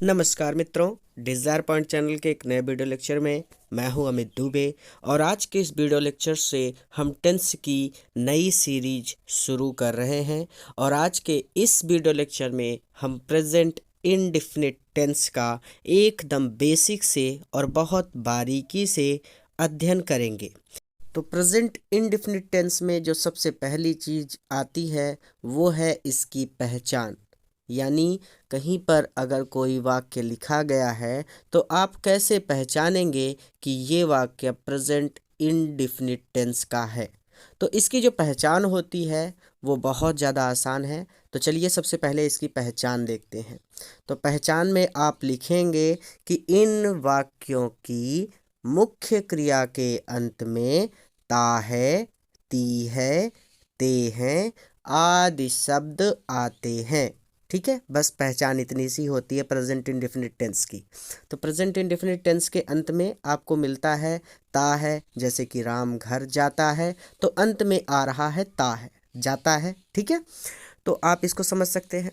नमस्कार मित्रों, desire point channel के एक नए वीडियो लेक्चर में मैं हूं अमित दुबे। और आज के इस वीडियो लेक्चर से हम टेंस की नई सीरीज शुरू कर रहे हैं। और आज के इस वीडियो लेक्चर में हम प्रेजेंट इंडेफिनिट टेंस का एकदम बेसिक से और बहुत बारीकी से अध्ययन करेंगे। तो प्रेजेंट इंडेफिनिट टेंस में जो सबसे पहली चीज़ आती है वो है इसकी पहचान। यानी कहीं पर अगर कोई वाक्य लिखा गया है तो आप कैसे पहचानेंगे कि ये वाक्य प्रेजेंट इंडेफिनिट टेंस का है। तो इसकी जो पहचान होती है वो बहुत ज़्यादा आसान है। तो चलिए सबसे पहले इसकी पहचान देखते हैं। तो पहचान में आप लिखेंगे कि इन वाक्यों की मुख्य क्रिया के अंत में ता है, ती है, ते हैं आदि शब्द आते हैं। ठीक है, बस पहचान इतनी सी होती है प्रेजेंट इंडेफिनिट टेंस की। तो प्रेजेंट इंडेफिनिट टेंस के अंत में आपको मिलता है ता है, जैसे कि राम घर जाता है तो अंत में आ रहा है ता है, जाता है। ठीक है, तो आप इसको समझ सकते हैं।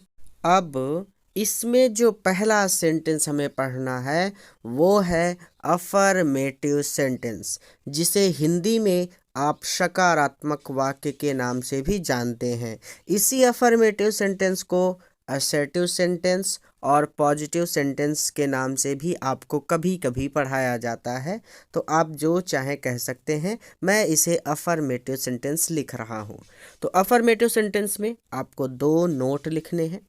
अब इसमें जो पहला सेंटेंस हमें पढ़ना है वो है अफर्मेटिव सेंटेंस, जिसे हिंदी में आप सकारात्मक वाक्य के नाम से भी जानते हैं। इसी अफर्मेटिव सेंटेंस को असर्टिव सेंटेंस और पॉजिटिव सेंटेंस के नाम से भी आपको कभी कभी पढ़ाया जाता है। तो आप जो चाहें कह सकते हैं, मैं इसे अफर्मेटिव सेंटेंस लिख रहा हूँ। तो अफर्मेटिव सेंटेंस में आपको 2 नोट लिखने हैं।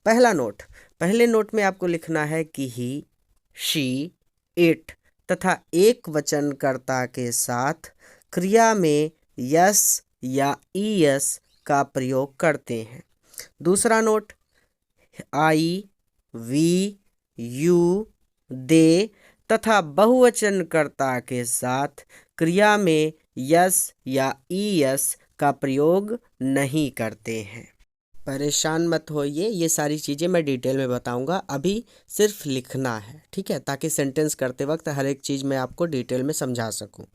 पहला नोट, पहले नोट में आपको लिखना है कि ही, शी, इट तथा एक वचनकर्ता के साथ क्रिया में यस या ईएस का प्रयोग करते हैं। दूसरा नोट, आई, वी, यू, दे तथा बहुवचनकर्ता के साथ क्रिया में यस या ईएस का प्रयोग नहीं करते हैं। परेशान मत होइए, ये सारी चीज़ें मैं डिटेल में बताऊंगा, अभी सिर्फ लिखना है। ठीक है, ताकि सेंटेंस करते वक्त हर एक चीज़ मैं आपको डिटेल में समझा सकूं।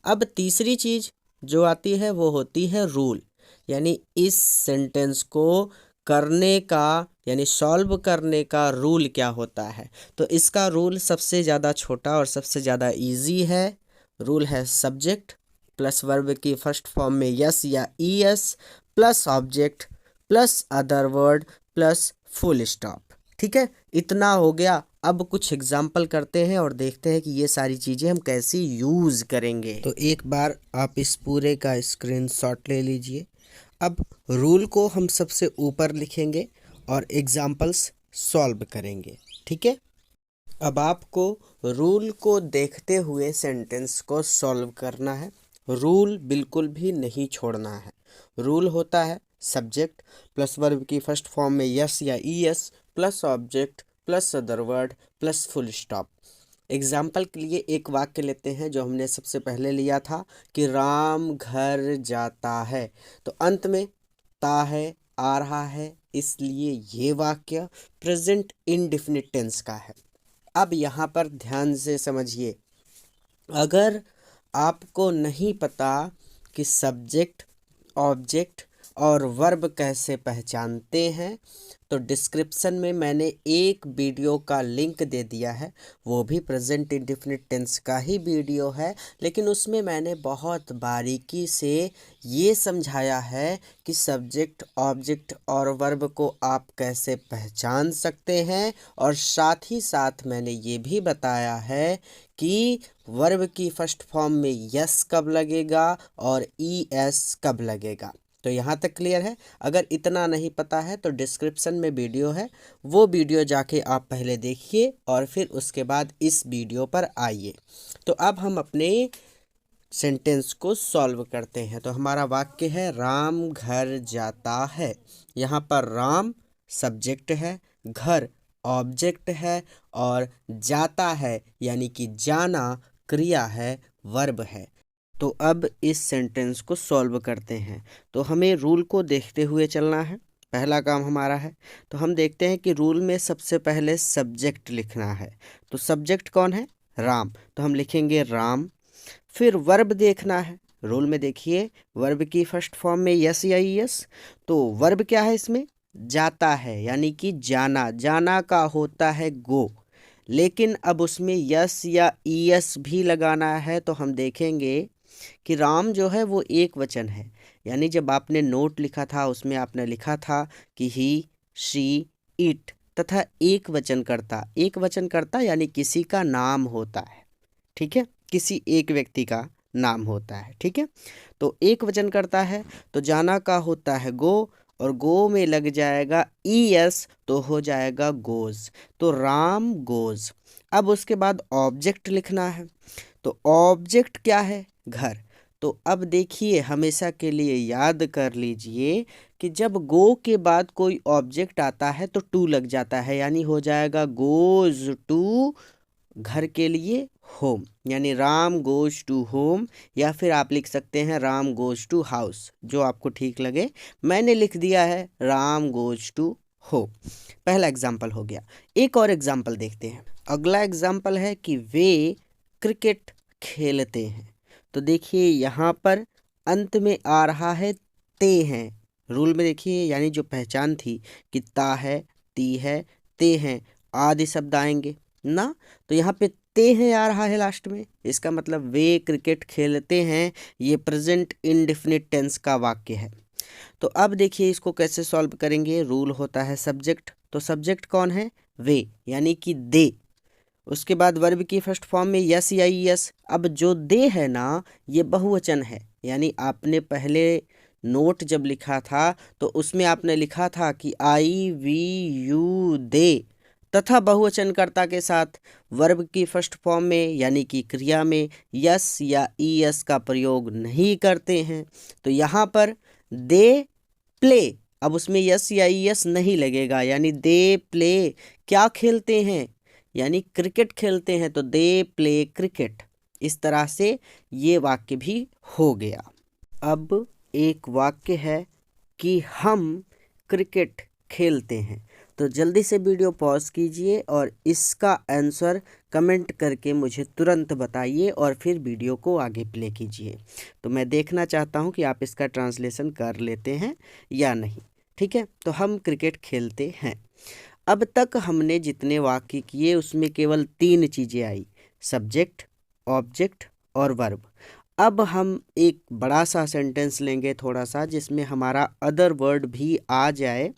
अब तीसरी चीज़ जो आती है वो होती है रूल। यानी इस सेंटेंस को करने का यानी सॉल्व करने का रूल क्या होता है। तो इसका रूल सबसे ज़्यादा छोटा और सबसे ज़्यादा इजी है। रूल है सब्जेक्ट प्लस वर्ब की फर्स्ट फॉर्म में यस या es plus object plus other word plus full stop. ठीक है, इतना हो गया। अब कुछ एग्जाम्पल करते हैं और देखते हैं कि ये सारी चीज़ें हम कैसे यूज़ करेंगे। तो एक बार आप इस पूरे का स्क्रीनशॉट ले लीजिए। अब रूल को हम सबसे ऊपर लिखेंगे और एग्जाम्पल्स सॉल्व करेंगे। ठीक है, अब आपको रूल को देखते हुए सेंटेंस को सॉल्व करना है। रूल बिल्कुल भी नहीं छोड़ना है। रूल होता है सब्जेक्ट प्लस वर्ब की फर्स्ट फॉर्म में यस या es plus object plus other word plus full stop. Example के लिए एक वाक्य लेते हैं जो हमने सबसे पहले लिया था कि राम घर जाता है। तो अंत में ता है, आ रहा है, इसलिए ये वाक्य प्रेजेंट इंडेफिनिट टेंस का है। अब यहाँ पर ध्यान से समझिए, अगर आपको नहीं पता कि सब्जेक्ट, ऑब्जेक्ट और वर्ब कैसे पहचानते हैं तो डिस्क्रिप्शन में मैंने एक वीडियो का लिंक दे दिया है। वो भी प्रेजेंट इंडेफिनिट टेंस का ही वीडियो है, लेकिन उसमें मैंने बहुत बारीकी से ये समझाया है कि सब्जेक्ट, ऑब्जेक्ट और वर्ब को आप कैसे पहचान सकते हैं। और साथ ही साथ मैंने ये भी बताया है कि वर्ब की फर्स्ट फॉर्म में यस कब लगेगा और ईएस कब लगेगा। तो यहाँ तक क्लियर है। अगर इतना नहीं पता है तो डिस्क्रिप्शन में वीडियो है, वो वीडियो जाके आप पहले देखिए और फिर उसके बाद इस वीडियो पर आइए। तो अब हम अपने सेंटेंस को सॉल्व करते हैं। तो हमारा वाक्य है राम घर जाता है। यहाँ पर राम सब्जेक्ट है, घर ऑब्जेक्ट है और जाता है यानी कि जाना क्रिया है, वर्ब है। तो अब इस सेंटेंस को सॉल्व करते हैं। तो हमें रूल को देखते हुए चलना है, पहला काम हमारा है। तो हम देखते हैं कि रूल में सबसे पहले सब्जेक्ट लिखना है। तो सब्जेक्ट कौन है? राम। तो हम लिखेंगे राम। फिर वर्ब देखना है। रूल में देखिए वर्ब की फर्स्ट फॉर्म में यस या ईएस। तो वर्ब क्या है इसमें? जाता है यानी कि जाना। जाना का होता है गो। लेकिन अब उसमें यस या ईएस भी लगाना है तो हम देखेंगे कि राम जो है वो एक वचन है। यानी जब आपने नोट लिखा था उसमें आपने लिखा था कि ही, शी, इट तथा एक वचन करता यानी किसी का नाम होता है, ठीक है, किसी एक व्यक्ति का नाम होता है, ठीक है। तो एक वचन करता है तो जाना का होता है गो, और गो में लग जाएगा ईएस तो हो जाएगा गोज, तो राम गोज। अब उसके बाद ऑब्जेक्ट लिखना है, तो ऑब्जेक्ट क्या है, घर। तो अब देखिए हमेशा के लिए याद कर लीजिए कि जब गो के बाद कोई ऑब्जेक्ट आता है तो टू लग जाता है, यानी हो जाएगा गोज टू, घर के लिए होम, यानी राम गोज टू होम, या फिर आप लिख सकते हैं राम गोज टू हाउस, जो आपको ठीक लगे। मैंने लिख दिया है राम गोज टू होम। पहला एग्जाम्पल हो गया। एक और एग्जाम्पल देखते हैं। अगला एग्जाम्पल है कि वे क्रिकेट खेलते हैं। तो देखिए यहाँ पर अंत में आ रहा है ते हैं। रूल में देखिए, यानी जो पहचान थी कि ता है, ती है, ते हैं, आदि शब्द आएंगे ना, तो यहाँ पे ते हैं आ रहा है लास्ट में। इसका मतलब वे क्रिकेट खेलते हैं, ये प्रेजेंट इंडेफिनिट टेंस का वाक्य है। तो अब देखिए इसको कैसे सॉल्व करेंगे। रूल होता है सब्जेक्ट, तो सब्जेक्ट कौन है, वे, यानी कि दे। उसके बाद वर्ब की फर्स्ट फॉर्म में यस या यस। अब जो दे है ना, ये बहुवचन है, यानी आपने पहले नोट जब लिखा था तो उसमें आपने लिखा था कि आई वी यू दे, तथा बहुवचन कर्ता के साथ वर्ब की फर्स्ट फॉर्म में यानी कि क्रिया में यस या ईएस का प्रयोग नहीं करते हैं। तो यहाँ पर दे प्ले, अब उसमें यस या ईएस नहीं लगेगा, यानी दे प्ले क्या खेलते हैं, यानी क्रिकेट खेलते हैं, तो दे प्ले क्रिकेट। इस तरह से ये वाक्य भी हो गया। अब एक वाक्य है कि हम क्रिकेट खेलते हैं। तो जल्दी से वीडियो पॉज कीजिए और इसका आंसर कमेंट करके मुझे तुरंत बताइए और फिर वीडियो को आगे प्ले कीजिए। तो मैं देखना चाहता हूं कि आप इसका ट्रांसलेशन कर लेते हैं या नहीं। ठीक है, तो हम क्रिकेट खेलते हैं। अब तक हमने जितने वाक्य किए उसमें केवल 3 चीज़ें आई, सब्जेक्ट, ऑब्जेक्ट और वर्ब। अब हम एक बड़ा सा सेंटेंस लेंगे थोड़ा सा, जिसमें हमारा अदर वर्ड भी आ जाए,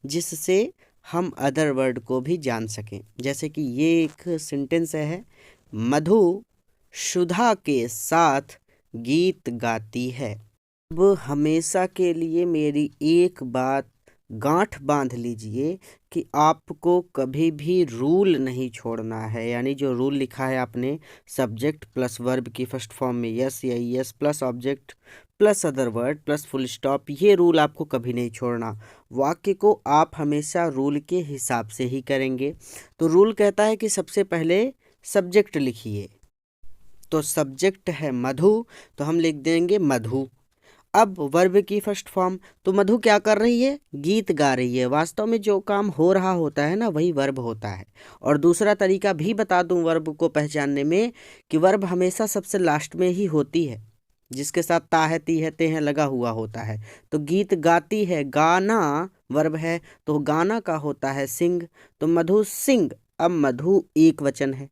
जिससे हम अदर वर्ड को भी जान सकें। जैसे कि ये एक सेंटेंस है, मधु सुधा के साथ गीत गाती है। अब हमेशा के लिए मेरी एक बात गांठ बांध लीजिए कि आपको कभी भी रूल नहीं छोड़ना है। यानी जो रूल लिखा है आपने, सब्जेक्ट प्लस वर्ब की फर्स्ट फॉर्म में यस या yes plus object plus other word plus full stop, ये रूल आपको कभी नहीं छोड़ना। वाक्य को आप हमेशा रूल के हिसाब से ही करेंगे। तो रूल कहता है कि सबसे पहले सब्जेक्ट लिखिए, तो सब्जेक्ट है मधु, तो हम लिख देंगे मधु। अब वर्ब की फर्स्ट फॉर्म, तो मधु क्या कर रही है, गीत गा रही है। वास्तव में जो काम हो रहा होता है ना, वही वर्ब होता है। और दूसरा तरीका भी बता दूं वर्ब को पहचानने में, कि वर्ब हमेशा सबसे लास्ट में ही होती है, जिसके साथ ता है, ती है, ते है लगा हुआ होता है। तो गीत गाती है, गाना वर्ब है, तो गाना का होता है सिंग, तो मधु सिंग। अब मधु एक वचन है,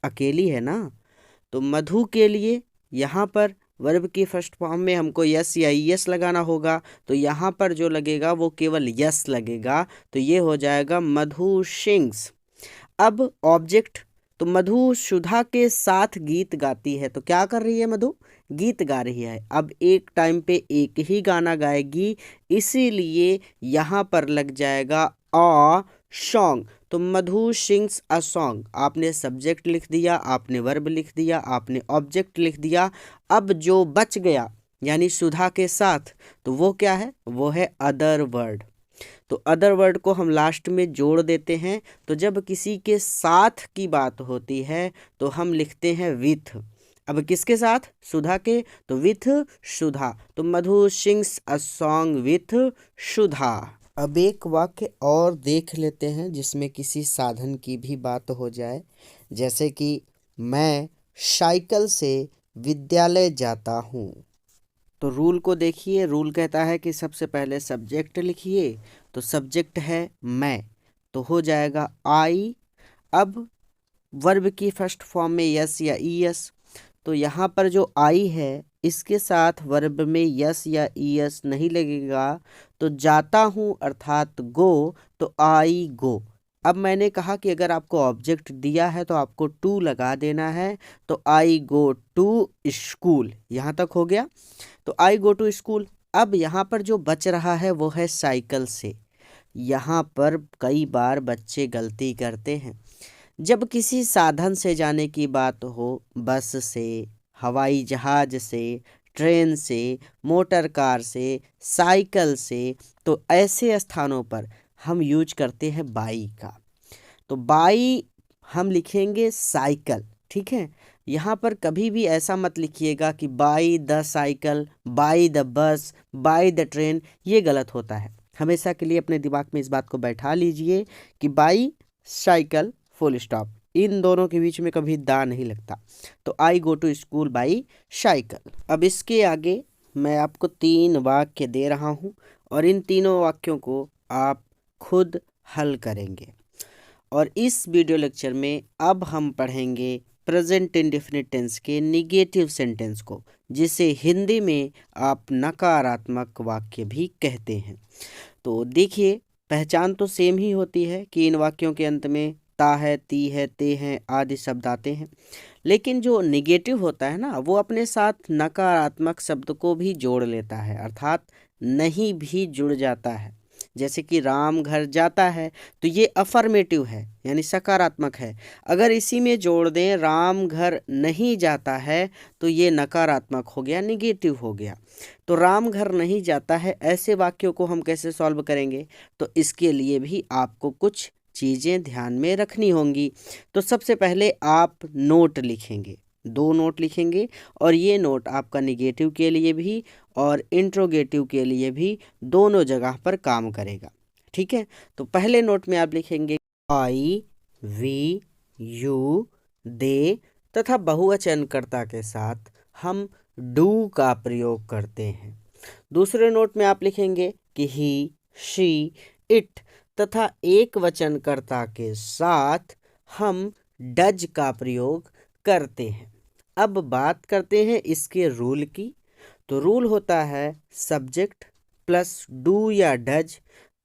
अकेली है ना, तो मधु के लिए यहाँ पर वर्ब की फर्स्ट फॉर्म में हमको यस या यस लगाना होगा। तो यहाँ पर जो लगेगा वो केवल यस लगेगा, तो ये हो जाएगा मधु सिंग्स। अब ऑब्जेक्ट, तो मधु सुधा के साथ गीत गाती है, तो क्या कर रही है मधु, गीत गा रही है। अब एक टाइम पे एक ही गाना गाएगी, इसीलिए यहाँ पर लग जाएगा अ सॉन्ग। तो मधु सिंग्स अ सॉन्ग। आपने सब्जेक्ट लिख दिया, आपने वर्ब लिख दिया, आपने ऑब्जेक्ट लिख दिया। अब जो बच गया यानी सुधा के साथ, तो वो क्या है, वो है अदर वर्ड। तो अदर वर्ड को हम लास्ट में जोड़ देते हैं। तो जब किसी के साथ की बात होती है तो हम लिखते हैं विथ। अब किसके साथ, सुधा के, तो विथ सुधा। तो मधु सिंग्स अ सॉन्ग विथ सुधा। अब एक वाक्य और देख लेते हैं जिसमें किसी साधन की भी बात हो जाए। जैसे कि मैं साइकिल से विद्यालय जाता हूँ। तो रूल को देखिए, रूल कहता है कि सबसे पहले सब्जेक्ट लिखिए, तो सब्जेक्ट है मैं, तो हो जाएगा आई। अब वर्ब की फर्स्ट फॉर्म में यस या ईएस। तो यहाँ पर जो आई है इसके साथ वर्ब में यस या ईएस नहीं लगेगा, तो जाता हूँ अर्थात गो, तो आई गो। अब मैंने कहा कि अगर आपको ऑब्जेक्ट दिया है तो आपको टू लगा देना है, तो आई गो टू स्कूल, यहाँ तक हो गया। तो आई गो टू स्कूल। अब यहाँ पर जो बच रहा है वो है साइकिल से। यहाँ पर कई बार बच्चे गलती करते हैं। जब किसी साधन से जाने की बात हो, बस से, हवाई जहाज से, ट्रेन से, मोटर कार से, साइकिल से, तो ऐसे स्थानों पर हम यूज करते हैं बाई का। तो बाई हम लिखेंगे साइकिल, ठीक है। यहाँ पर कभी भी ऐसा मत लिखिएगा कि by the cycle, by the bus, by the train, ये गलत होता है। हमेशा के लिए अपने दिमाग में इस बात को बैठा लीजिए कि बाई साइकिल फुल स्टॉप, इन दोनों के बीच में कभी दा नहीं लगता। तो I go to school by cycle. अब इसके आगे मैं आपको 3 वाक्य दे रहा हूँ और इन तीनों वाक्यों को आप खुद हल करेंगे। और इस वीडियो लेक्चर में अब हम पढ़ेंगे प्रेजेंट इंडेफिनिट टेंस के निगेटिव सेंटेंस को, जिसे हिंदी में आप नकारात्मक वाक्य भी कहते हैं। तो देखिए, पहचान तो सेम ही होती है कि इन वाक्यों के अंत में ता है, ती है, ते हैं आदि शब्द आते हैं, लेकिन जो निगेटिव होता है ना, वो अपने साथ नकारात्मक शब्द को भी जोड़ लेता है, अर्थात नहीं भी जुड़ जाता है। जैसे कि राम घर जाता है, तो ये अफर्मेटिव है यानी सकारात्मक है। अगर इसी में जोड़ दें राम घर नहीं जाता है, तो ये नकारात्मक हो गया, निगेटिव हो गया। तो राम घर नहीं जाता है, ऐसे वाक्यों को हम कैसे सॉल्व करेंगे? तो इसके लिए भी आपको कुछ चीज़ें ध्यान में रखनी होंगी। तो सबसे पहले आप नोट लिखेंगे, 2 नोट लिखेंगे, और ये नोट आपका निगेटिव के लिए भी और इंट्रोगेटिव के लिए भी दोनों जगह पर काम करेगा, ठीक है। तो पहले नोट में आप लिखेंगे आई, वी, यू, दे तथा बहुवचनकर्ता के साथ हम डू का प्रयोग करते हैं। दूसरे नोट में आप लिखेंगे कि ही, शी, इट तथा एक वचनकर्ता के साथ हम डज का प्रयोग करते हैं। अब बात करते हैं इसके रूल की। तो रूल होता है सब्जेक्ट प्लस डू या does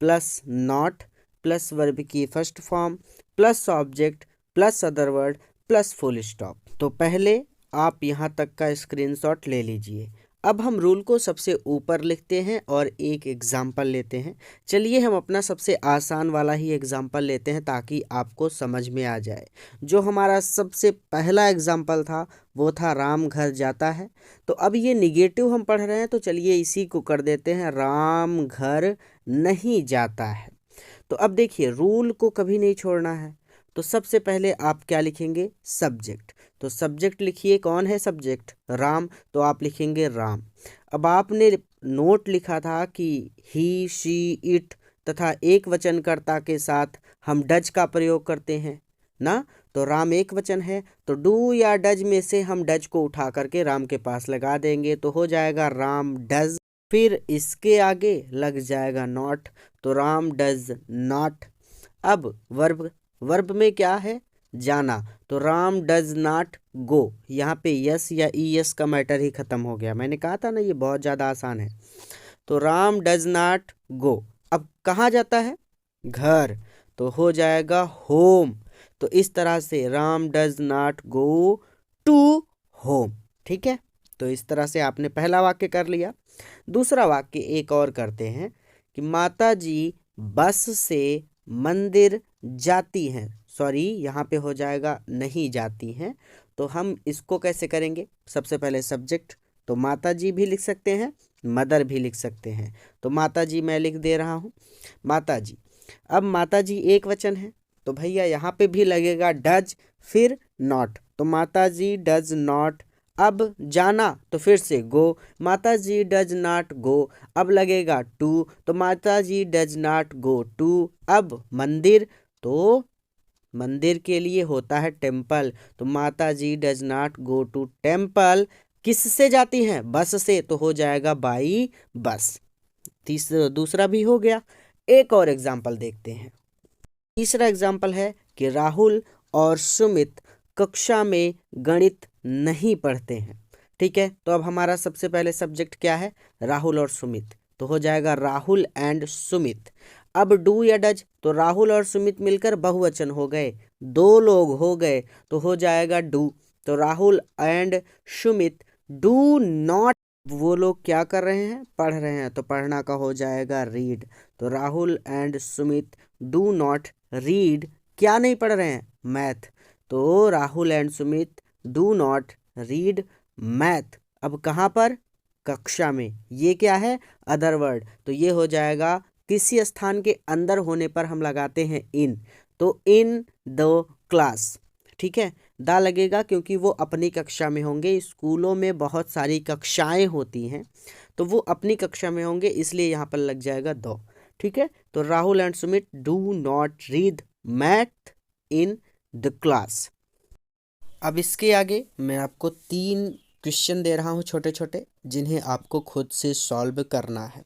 plus not plus verb की first form plus object plus other word plus full stop. तो पहले आप यहाँ तक का स्क्रीनशॉट ले लीजिए। अब हम रूल को सबसे ऊपर लिखते हैं और एक एग्जाम्पल लेते हैं। चलिए हम अपना सबसे आसान वाला ही एग्जाम्पल लेते हैं ताकि आपको समझ में आ जाए। जो हमारा सबसे पहला एग्जाम्पल था वो था राम घर जाता है। तो अब ये निगेटिव हम पढ़ रहे हैं, तो चलिए इसी को कर देते हैं राम घर नहीं जाता है। तो अब देखिए, रूल को कभी नहीं छोड़ना है। तो सबसे पहले आप क्या लिखेंगे? सब्जेक्ट। तो सब्जेक्ट लिखिए, कौन है सब्जेक्ट? राम, तो आप लिखेंगे राम। अब आपने नोट लिखा था कि ही, शी, इट तथा एक वचनकर्ता के साथ हम डज का प्रयोग करते हैं ना, तो राम एक वचन है, तो डू या डज में से हम डज को उठा करके राम के पास लगा देंगे, तो हो जाएगा राम डज। फिर इसके आगे लग जाएगा नॉट, तो राम डज नॉट। अब वर्ब में क्या है? जाना, तो राम डज नॉट गो। यहाँ पे यस या ईएस का मैटर ही खत्म हो गया। मैंने कहा था ना ये बहुत ज़्यादा आसान है। तो राम डज नॉट गो। अब कहाँ जाता है? घर, तो हो जाएगा होम। तो इस तरह से Ram does not go to home, ठीक है। तो इस तरह से आपने पहला वाक्य कर लिया। दूसरा वाक्य एक और करते हैं कि माता जी बस से मंदिर जाती हैं, सॉरी यहाँ पे हो जाएगा नहीं जाती हैं। तो हम इसको कैसे करेंगे? सबसे पहले सब्जेक्ट, तो माता जी भी लिख सकते हैं, मदर भी लिख सकते हैं। तो माता जी मैं लिख दे रहा हूँ, माता जी। अब माता जी एक वचन है, तो भैया यहाँ पे भी लगेगा डज फिर नॉट, तो माता जी डज नॉट। अब जाना, तो फिर से गो, माता जी डज नॉट गो। अब लगेगा टू, तो माता जी डज नॉट गो टू। अब मंदिर, तो मंदिर के लिए होता है टेम्पल, तो माता जी does not go to temple. किससे जाती हैं? बस से, तो हो जाएगा बाई बस। दूसरा भी हो गया। एक और एग्जाम्पल देखते हैं। तीसरा एग्जाम्पल है कि राहुल और सुमित कक्षा में गणित नहीं पढ़ते हैं। ठीक है, तो अब हमारा सबसे पहले सब्जेक्ट क्या है? राहुल और सुमित, तो हो जाएगा राहुल एंड सुमित। अब डू या डज, तो राहुल और सुमित मिलकर बहुवचन हो गए, दो लोग हो गए, तो हो जाएगा डू। तो Rahul and Sumit do not, वो लोग क्या कर रहे हैं? पढ़ रहे हैं, तो पढ़ना का हो जाएगा रीड। तो Rahul and Sumit do not read, क्या नहीं पढ़ रहे हैं? मैथ। तो Rahul and Sumit do not read math. अब कहाँ पर? कक्षा में। ये क्या है? अदर वर्ड, तो ये हो जाएगा किसी स्थान के अंदर होने पर हम लगाते हैं इन, तो इन द क्लास। ठीक है, दा लगेगा क्योंकि वो अपनी कक्षा में होंगे। स्कूलों में बहुत सारी कक्षाएं होती हैं, तो वो अपनी कक्षा में होंगे, इसलिए यहाँ पर लग जाएगा दो। ठीक है, तो Rahul and Sumit do not read math in the class. अब इसके आगे मैं आपको 3 क्वेश्चन दे रहा हूँ छोटे छोटे, जिन्हें आपको खुद से सॉल्व करना है।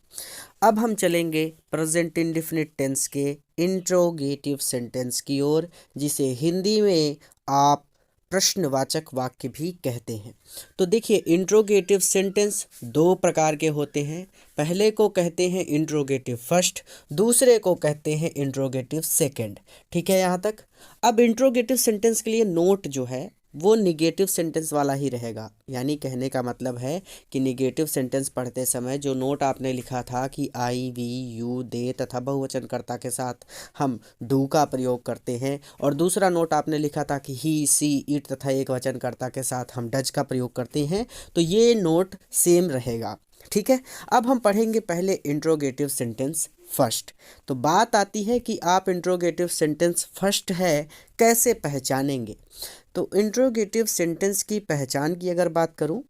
अब हम चलेंगे प्रेजेंट इंडेफिनिट टेंस के इंट्रोगेटिव सेंटेंस की ओर, जिसे हिंदी में आप प्रश्नवाचक वाक्य भी कहते हैं। तो देखिए, इंट्रोगेटिव सेंटेंस 2 प्रकार के होते हैं। पहले को कहते हैं इंट्रोगेटिव फर्स्ट, दूसरे को कहते हैं इंट्रोगेटिव सेकंड। ठीक है यहाँ तक। अब इंट्रोगेटिव सेंटेंस के लिए नोट जो है वो निगेटिव सेंटेंस वाला ही रहेगा। यानी कहने का मतलब है कि निगेटिव सेंटेंस पढ़ते समय जो नोट आपने लिखा था कि आई, वी, यू, दे तथा बहुवचनकर्ता के साथ हम डू का प्रयोग करते हैं, और दूसरा नोट आपने लिखा था कि ही, सी, इट तथा एक वचनकर्ता के साथ हम डज का प्रयोग करते हैं, तो ये नोट सेम रहेगा। ठीक है, अब हम पढ़ेंगे पहले इंट्रोगेटिव सेंटेंस फर्स्ट। तो बात आती है कि आप इंट्रोगेटिव सेंटेंस फर्स्ट है कैसे पहचानेंगे। तो इंट्रोगेटिव सेंटेंस की पहचान की अगर बात करूं,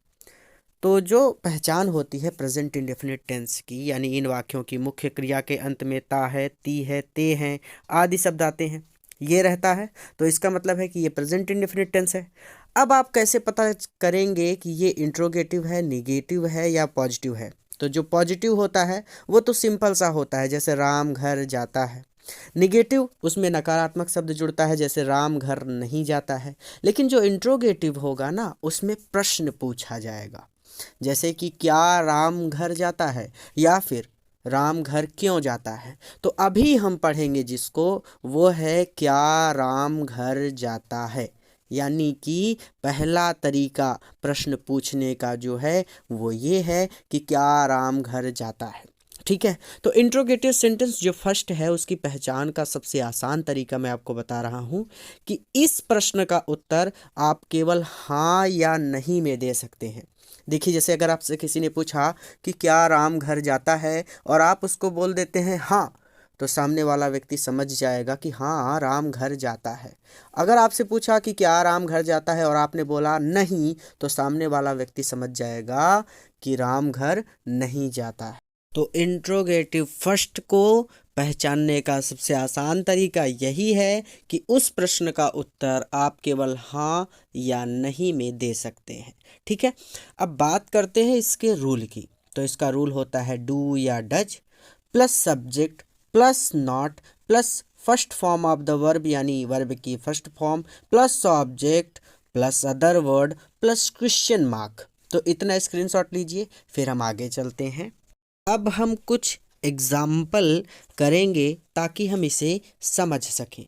तो जो पहचान होती है प्रेजेंट इंडेफिनिट टेंस की, यानी इन वाक्यों की मुख्य क्रिया के अंत में ता है, ती है, ते हैं आदि शब्द आते हैं, ये रहता है, तो इसका मतलब है कि ये प्रेजेंट इंडेफिनिट टेंस है। अब आप कैसे पता करेंगे कि ये इंट्रोगेटिव है, निगेटिव है या पॉजिटिव है? तो जो पॉजिटिव होता है वो तो सिंपल सा होता है, जैसे राम घर जाता है। निगेटिव, उसमें नकारात्मक शब्द जुड़ता है, जैसे राम घर नहीं जाता है। लेकिन जो इंट्रोगेटिव होगा ना, उसमें प्रश्न पूछा जाएगा, जैसे कि क्या राम घर जाता है, या फिर राम घर क्यों जाता है। तो अभी हम पढ़ेंगे जिसको, वो है क्या राम घर जाता है। यानी कि पहला तरीका प्रश्न पूछने का जो है वो ये है कि क्या राम घर जाता है। ठीक है, तो इंट्रोगेटिव सेंटेंस जो फर्स्ट है उसकी पहचान का सबसे आसान तरीका मैं आपको बता रहा हूँ कि इस प्रश्न का उत्तर आप केवल हाँ या नहीं में दे सकते हैं। देखिए, जैसे अगर आपसे किसी ने पूछा कि क्या राम घर जाता है और आप उसको बोल देते हैं हाँ, तो सामने वाला व्यक्ति समझ जाएगा कि हाँ राम घर जाता है। अगर आपसे पूछा कि क्या राम घर जाता है और आपने बोला नहीं, तो सामने वाला व्यक्ति समझ जाएगा कि राम घर नहीं जाता है। तो इंट्रोगेटिव फर्स्ट को पहचानने का सबसे आसान तरीका यही है कि उस प्रश्न का उत्तर आप केवल हाँ या नहीं में दे सकते हैं। ठीक है, अब बात करते हैं इसके रूल की। तो इसका रूल होता है डू या does plus subject plus not plus first form of the verb, यानी वर्ब की first form plus object plus other word plus question mark. तो इतना स्क्रीनशॉट लीजिए, फिर हम आगे चलते हैं। अब हम कुछ एग्जाम्पल करेंगे ताकि हम इसे समझ सकें।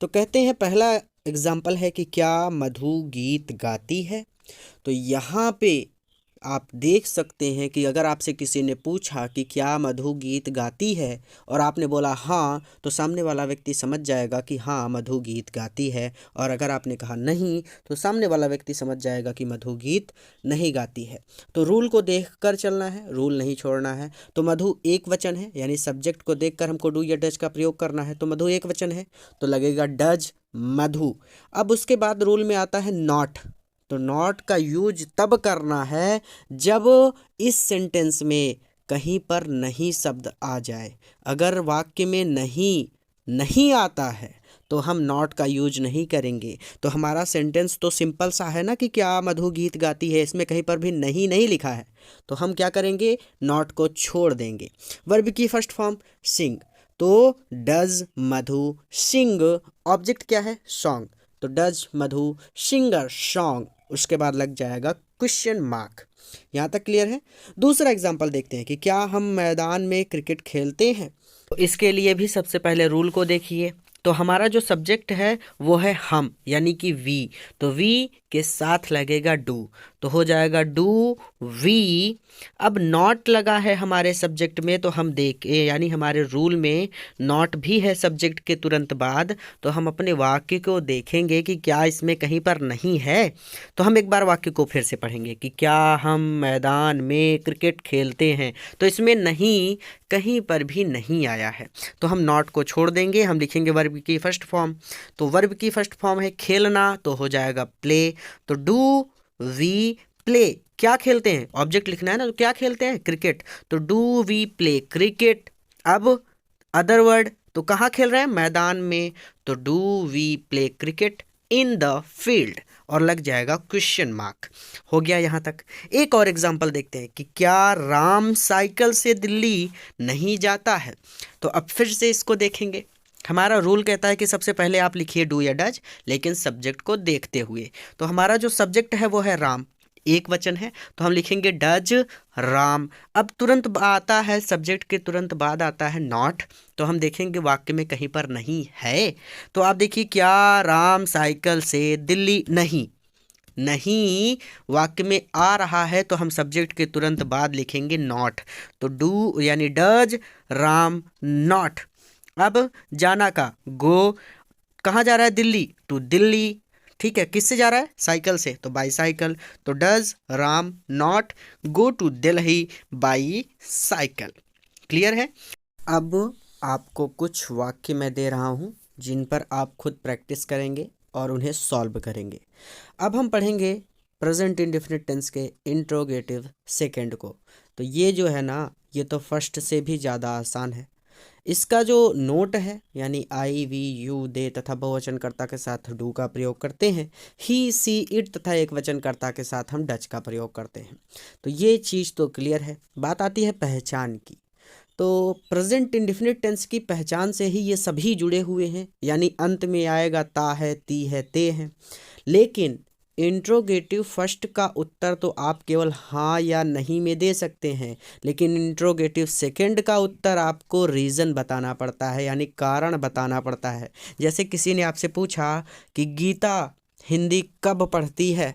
तो कहते हैं पहला एग्जाम्पल है कि क्या मधु गीत गाती है। तो यहाँ पे आप देख सकते हैं कि अगर आपसे किसी ने पूछा कि क्या मधु गीत गाती है और आपने बोला हाँ, तो सामने वाला व्यक्ति समझ जाएगा कि हाँ मधु गीत गाती है, और अगर आपने कहा नहीं तो सामने वाला व्यक्ति समझ जाएगा कि मधु गीत नहीं गाती है। तो रूल को देखकर चलना है, रूल नहीं छोड़ना है। तो मधु एक वचन है, यानी सब्जेक्ट को देखकर हमको डू या डज का प्रयोग करना है। तो मधु एक वचन है तो लगेगा डज मधु। अब उसके बाद रूल में आता है नॉट। तो नॉट का यूज तब करना है जब इस सेंटेंस में कहीं पर नहीं शब्द आ जाए। अगर वाक्य में नहीं आता है तो हम नॉट का यूज नहीं करेंगे। तो हमारा सेंटेंस तो सिंपल सा है ना कि क्या मधु गीत गाती है, इसमें कहीं पर भी नहीं लिखा है, तो हम क्या करेंगे, नॉट को छोड़ देंगे। वर्ब की फर्स्ट फॉर्म सिंग, तो डज मधु सिंग, ऑब्जेक्ट क्या है, सॉन्ग, तो डज मधु सिंगर सॉन्ग, उसके बाद लग जाएगा क्वेश्चन मार्क। यहाँ तक क्लियर है। दूसरा एग्जांपल देखते हैं कि क्या हम मैदान में क्रिकेट खेलते हैं। तो इसके लिए भी सबसे पहले रूल को देखिए। तो हमारा जो सब्जेक्ट है वो है हम, यानी कि वी। तो वी के साथ लगेगा डू, तो हो जाएगा डू वी। अब नॉट लगा है हमारे सब्जेक्ट में, तो हम देखें, यानी हमारे रूल में नॉट भी है सब्जेक्ट के तुरंत बाद, तो हम अपने वाक्य को देखेंगे कि क्या इसमें कहीं पर नहीं है। तो हम एक बार वाक्य को फिर से पढ़ेंगे कि क्या हम मैदान में क्रिकेट खेलते हैं। तो इसमें नहीं, कहीं पर भी नहीं आया है, तो हम नॉट को छोड़ देंगे, हम लिखेंगे वर्ब की फर्स्ट फॉर्म। तो वर्ब की फर्स्ट फॉर्म है खेलना, तो हो जाएगा प्ले। तो डू वी प्ले, क्या खेलते हैं, ऑब्जेक्ट लिखना है ना, तो क्या खेलते हैं, क्रिकेट। तो डू वी प्ले क्रिकेट। अब अदर वर्ड, तो कहाँ खेल रहे हैं, मैदान में। तो do we play cricket in the field, और लग जाएगा क्वेश्चन मार्क। हो गया यहाँ तक। एक और एग्जांपल देखते हैं कि क्या राम साइकिल से दिल्ली नहीं जाता है। तो अब फिर से इसको देखेंगे। हमारा रूल कहता है कि सबसे पहले आप लिखिए डू या डज, लेकिन सब्जेक्ट को देखते हुए। तो हमारा जो सब्जेक्ट है वो है राम, एक वचन है, तो हम लिखेंगे डज राम। अब तुरंत आता है, सब्जेक्ट के तुरंत बाद आता है नॉट, तो हम देखेंगे वाक्य में कहीं पर नहीं है। तो आप देखिए, क्या राम साइकिल से दिल्ली नहीं, नहीं वाक्य में आ रहा है, तो हम सब्जेक्ट के तुरंत बाद लिखेंगे नॉट। तो डू यानी डज राम नॉट। अब जाना का गो, कहाँ जा रहा है, दिल्ली, टू दिल्ली। ठीक है, किससे जा रहा है, साइकिल से, तो बाई साइकिल। तो does Ram not go to Delhi by cycle. Clear है। अब आपको कुछ वाक्य मैं दे रहा हूँ जिन पर आप खुद प्रैक्टिस करेंगे और उन्हें सॉल्व करेंगे। अब हम पढ़ेंगे प्रेजेंट इंडेफिनिट टेंस के इंट्रोगेटिव सेकंड को। तो ये जो है ना, ये तो फर्स्ट से भी ज़्यादा आसान है। इसका जो नोट है, यानी आई वी यू दे तथा बहुवचनकर्ता के साथ डू का प्रयोग करते हैं, ही सी इट तथा एक वचनकर्ता के साथ हम डच का प्रयोग करते हैं। तो ये चीज़ तो क्लियर है। बात आती है पहचान की। तो प्रेजेंट इंडेफिनिट टेंस की पहचान से ही ये सभी जुड़े हुए हैं, यानी अंत में आएगा ता है, ती है, ते है। लेकिन इंट्रोगेटिव फर्स्ट का उत्तर तो आप केवल हाँ या नहीं में दे सकते हैं, लेकिन इंट्रोगेटिव सेकंड का उत्तर आपको रीज़न बताना पड़ता है, यानी कारण बताना पड़ता है। जैसे किसी ने आपसे पूछा कि गीता हिंदी कब पढ़ती है,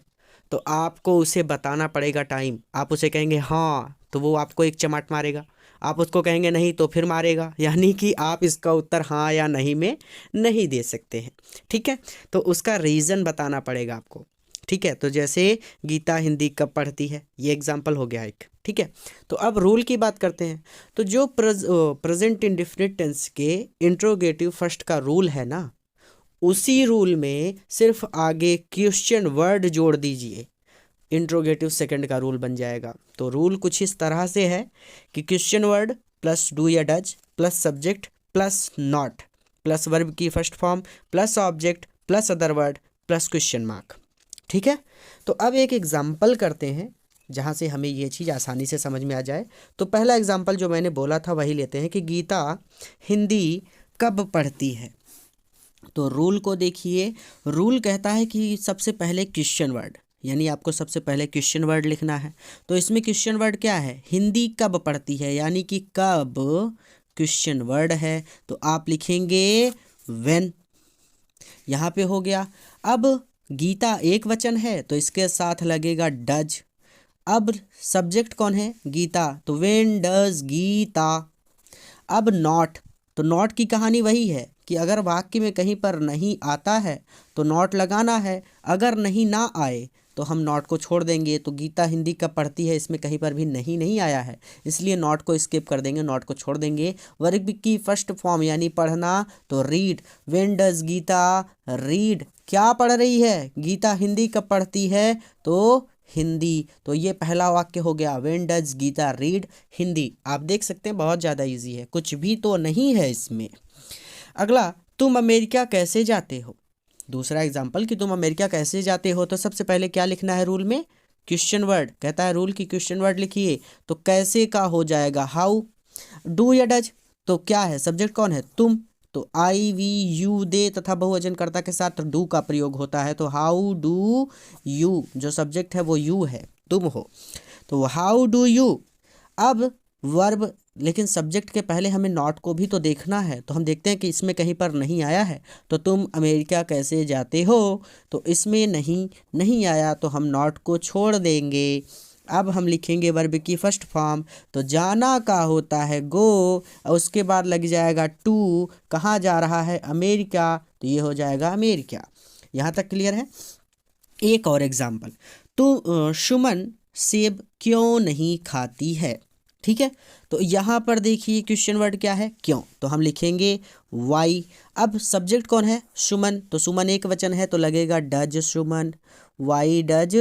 तो आपको उसे बताना पड़ेगा टाइम। आप उसे कहेंगे हाँ, तो वो आपको एक चमाट मारेगा। आप उसको कहेंगे नहीं, तो फिर मारेगा। यानी कि आप इसका उत्तर हाँ या नहीं में नहीं दे सकते हैं। ठीक है, तो उसका रीज़न बताना पड़ेगा आपको। ठीक है, तो जैसे गीता हिंदी कब पढ़ती है, ये एग्जाम्पल हो गया एक। ठीक है, तो अब रूल की बात करते हैं। तो जो प्रेजेंट इंडेफिनिट टेंस के इंट्रोगेटिव फर्स्ट का रूल है ना, उसी रूल में सिर्फ आगे क्वेश्चन वर्ड जोड़ दीजिए, इंट्रोगेटिव सेकंड का रूल बन जाएगा। तो रूल कुछ इस तरह से है कि क्वेश्चन वर्ड प्लस डू या does plus subject plus not plus verb की first form plus object plus other word plus question mark. ठीक है, तो अब एक एग्जाम्पल करते हैं जहाँ से हमें ये चीज़ आसानी से समझ में आ जाए। तो पहला एग्जाम्पल जो मैंने बोला था वही लेते हैं कि गीता हिंदी कब पढ़ती है। तो रूल को देखिए। रूल कहता है कि सबसे पहले क्वेश्चन वर्ड, यानी आपको सबसे पहले क्वेश्चन वर्ड लिखना है। तो इसमें क्वेश्चन वर्ड क्या है, हिंदी कब पढ़ती है, यानी कि कब क्वेश्चन वर्ड है, तो आप लिखेंगे व्हेन। यहाँ पे हो गया। अब गीता एक वचन है, तो इसके साथ लगेगा डज। अब सब्जेक्ट कौन है, गीता, तो व्हेन डज गीता। अब नॉट, तो नॉट की कहानी वही है कि अगर वाक्य में कहीं पर नहीं आता है तो नॉट लगाना है, अगर नहीं ना आए तो हम नॉट को छोड़ देंगे। तो गीता हिंदी कब पढ़ती है, इसमें कहीं पर भी नहीं आया है, इसलिए नॉट को स्किप कर देंगे, नॉट को छोड़ देंगे। वर्ब की फर्स्ट फॉर्म यानी पढ़ना, तो read. When does Gita read, क्या पढ़ रही है, गीता हिंदी कब पढ़ती है, तो हिंदी। तो ये पहला वाक्य हो गया, when does Gita read Hindi. आप देख सकते हैं बहुत ज़्यादा इजी है, कुछ भी तो नहीं है इसमें। अगला, तुम अमेरिका कैसे जाते हो। दूसरा एग्जाम्पल कि तुम अमेरिका कैसे जाते हो, तो सबसे पहले क्या लिखना है रूल में, क्वेश्चन वर्ड। कहता है रूल की क्वेश्चन वर्ड लिखिए, तो कैसे का हो जाएगा हाउ। डू या डज, तो क्या है, सब्जेक्ट कौन है, तुम, तो आई वी यू दे तथा बहुवचन कर्ता के साथ डू का प्रयोग होता है। तो हाउ डू यू, जो सब्जेक्ट है वो यू है, तुम हो, तो हाउ डू यू। अब वर्ब, लेकिन सब्जेक्ट के पहले हमें नॉट को भी तो देखना है, तो हम देखते हैं कि इसमें कहीं पर नहीं आया है। तो तुम अमेरिका कैसे जाते हो, तो इसमें नहीं आया, तो हम नॉट को छोड़ देंगे। अब हम लिखेंगे वर्ब की फर्स्ट फॉर्म, तो जाना का होता है गो, और उसके बाद लग जाएगा टू, कहाँ जा रहा है, अमेरिका, तो ये हो जाएगा अमेरिका। यहाँ तक क्लियर है। एक और एग्जाम्पल, तो सुमन सेब क्यों नहीं खाती है, ठीक है। तो यहाँ पर देखिए क्वेश्चन वर्ड क्या है, क्यों, तो हम लिखेंगे वाई। अब सब्जेक्ट कौन है, सुमन, तो सुमन एक वचन है तो लगेगा does Suman, why does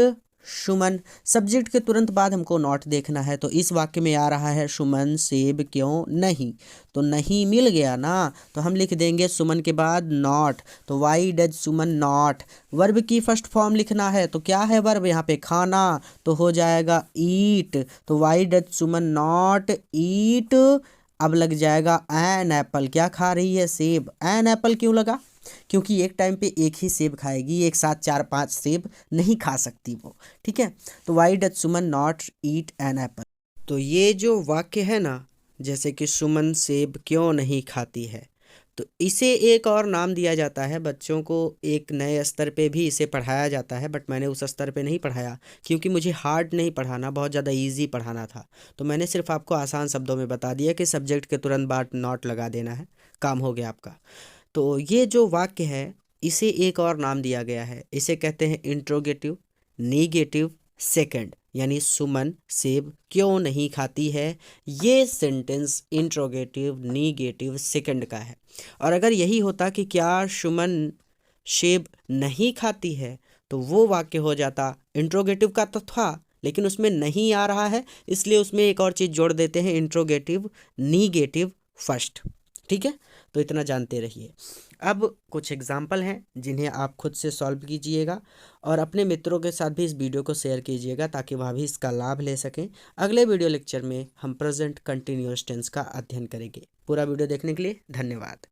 Suman. Subject के तुरंत बाद हमको नॉट देखना है, तो इस वाक्य में आ रहा है सुमन सेब क्यों नहीं, तो नहीं मिल गया ना, तो हम लिख देंगे सुमन के बाद नॉट, तो why does Suman not. Verb की फर्स्ट फॉर्म लिखना है, तो क्या है वर्ब यहाँ पे, खाना, तो हो जाएगा ईट, तो why does Suman not eat. अब लग जाएगा एन एप्पल, क्या खा रही है, सेब। एन एप्पल क्यों लगा, क्योंकि एक टाइम पे एक ही सेब खाएगी, एक साथ 4-5 सेब नहीं खा सकती वो, ठीक है। तो why does Suman not eat an apple. तो ये जो वाक्य है ना, जैसे कि सुमन सेब क्यों नहीं खाती है, तो इसे एक और नाम दिया जाता है। बच्चों को एक नए स्तर पे भी इसे पढ़ाया जाता है, बट मैंने उस स्तर पे नहीं पढ़ाया, क्योंकि मुझे हार्ड नहीं पढ़ाना, बहुत ज़्यादा इजी पढ़ाना था। तो मैंने सिर्फ आपको आसान शब्दों में बता दिया कि सब्जेक्ट के तुरंत बाद नॉट लगा देना है, काम हो गया आपका। तो ये जो वाक्य है इसे एक और नाम दिया गया है, इसे कहते हैं इंट्रोगेटिव नेगेटिव सेकंड, यानी सुमन सेब क्यों नहीं खाती है, ये सेंटेंस इंट्रोगेटिव नेगेटिव सेकंड का है। और अगर यही होता कि क्या सुमन सेब नहीं खाती है, तो वो वाक्य हो जाता इंट्रोगेटिव का, तो था लेकिन उसमें नहीं आ रहा है, इसलिए उसमें एक और चीज़ जोड़ देते हैं, इंट्रोगेटिव नेगेटिव फर्स्ट, ठीक है। तो इतना जानते रहिए। अब कुछ एग्जाम्पल हैं जिन्हें आप खुद से सॉल्व कीजिएगा और अपने मित्रों के साथ भी इस वीडियो को शेयर कीजिएगा, ताकि वह भी इसका लाभ ले सकें। अगले वीडियो लेक्चर में हम प्रेजेंट कंटिन्यूअस टेंस का अध्ययन करेंगे। पूरा वीडियो देखने के लिए धन्यवाद।